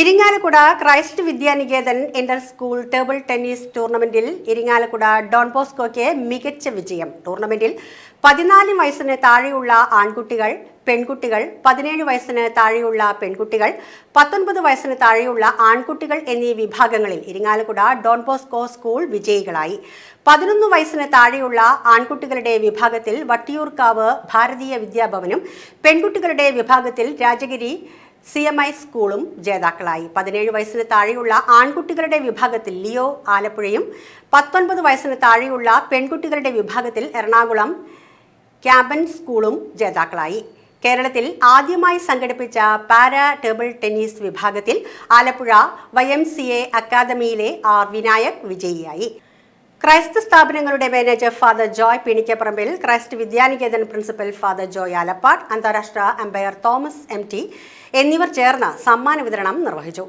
Irinjalakuda Christ Vidyaniketan inter school table tennis ടൂർണമെന്റിൽ Irinjalakuda Don ബോസ്കോയ്ക്ക് മികച്ച വിജയം. ടൂർണമെന്റിൽ 14 വയസ്സിന് താഴെയുള്ള ആൺകുട്ടികൾ, പെൺകുട്ടികൾ, 17 വയസ്സിന് താഴെയുള്ള പെൺകുട്ടികൾ, 19 വയസ്സിന് താഴെയുള്ള ആൺകുട്ടികൾ എന്നീ വിഭാഗങ്ങളിൽ ഇരിങ്ങാലക്കുട ഡോൺ ബോസ്കോ സ്കൂൾ വിജയികളായി. 11 വയസ്സിന് താഴെയുള്ള ആൺകുട്ടികളുടെ വിഭാഗത്തിൽ വട്ടിയൂർക്കാവ് ഭാരതീയ വിദ്യാഭവനും പെൺകുട്ടികളുടെ വിഭാഗത്തിൽ രാജഗിരി CMI സ്കൂളും ജേതാക്കളായി. 17 വയസ്സിന് താഴെയുള്ള ആൺകുട്ടികളുടെ വിഭാഗത്തിൽ ലിയോ ആലപ്പുഴയും 19 വയസ്സിന് താഴെയുള്ള പെൺകുട്ടികളുടെ വിഭാഗത്തിൽ എറണാകുളം ക്യാമ്പൻ സ്കൂളും ജേതാക്കളായി. കേരളത്തിൽ ആദ്യമായി സംഘടിപ്പിച്ച പാരാ ടേബിൾ ടെന്നീസ് വിഭാഗത്തിൽ ആലപ്പുഴ YMCA അക്കാദമിയിലെ R വിനായക് വിജയിയായി. ക്രൈസ്ത സ്ഥാപനങ്ങളുടെ manager father Joy Pinikkaparambil, Christ Vidyaniketan principal father Joy Alappat, അന്താരാഷ്ട്ര അമ്പയർ തോമസ് MT എന്നിവർ ചേർന്ന് സമ്മാന വിതരണം നിർവഹിച്ചു.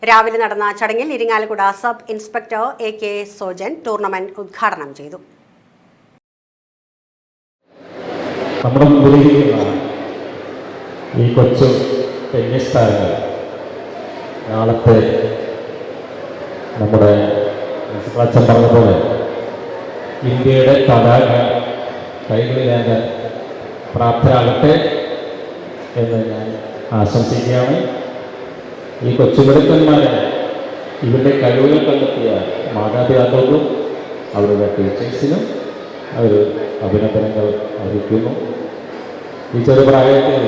രാവിലെ നടന്ന ചടങ്ങിൽ Irinjalakuda sub inspector AK Sojan tournament ഉദ്ഘാടനം ചെയ്തു. നമ്മുടെ മുമ്പിലിരിക്കുന്ന ഈ കൊച്ചു ടെന്നീസ് താരങ്ങൾ നാളത്തെ നമ്മുടെ അച്ഛൻ പറഞ്ഞതുപോലെ ഇന്ത്യയുടെ പതാക കൈകളിലേന്താൻ പ്രാപ്തരാകട്ടെ എന്ന് ഞാൻ ആശംസിക്കുകയാണ്. ഈ കൊച്ചുമിടുക്കന്മാരെ ഇവരുടെ കഴിവുകൾ കണ്ടെത്തിയ മാതാപിതാക്കൾക്കും അവരുടെ ടീച്ചേഴ്സിനും അവർ അഭിനന്ദനങ്ങൾ അറിയിക്കുന്നു. ഈ ചെറുപ്രായത്തിൽ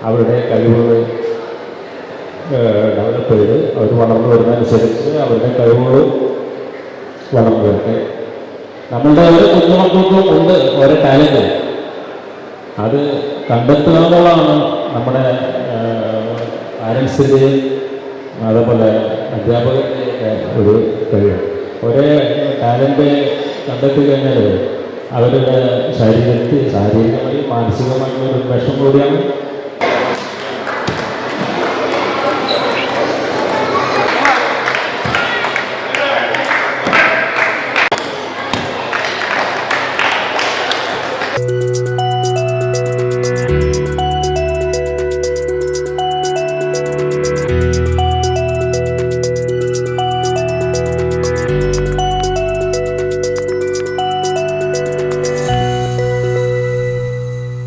അവരുടെ കഴിവുകൾ ഡെവലപ്പ് ചെയ്ത് അവർ വളർന്നു വരുന്നതനുസരിച്ച് അവരുടെ കഴിവുകൾ വളർന്നു വരട്ടെ. നമ്മളുടെ ഓരോ കുഞ്ഞുമക്കൾക്കും ഉണ്ട് ഓരോ ടാലൻറ്റ്. അത് കണ്ടെത്തുക എന്നുള്ളതാണ് നമ്മുടെ പാരൻസിൻ്റെയും അതേപോലെ അധ്യാപകരുടെയൊക്കെ ഒരു കഴിവ്. ഒരേ ടാലൻറ്റ് കണ്ടെത്തി കഴിഞ്ഞാൽ അവരുടെ ശാരീരികമായി മാനസികമായിട്ടുള്ള ഒരു ഉന്മേഷം കൂടിയാണ്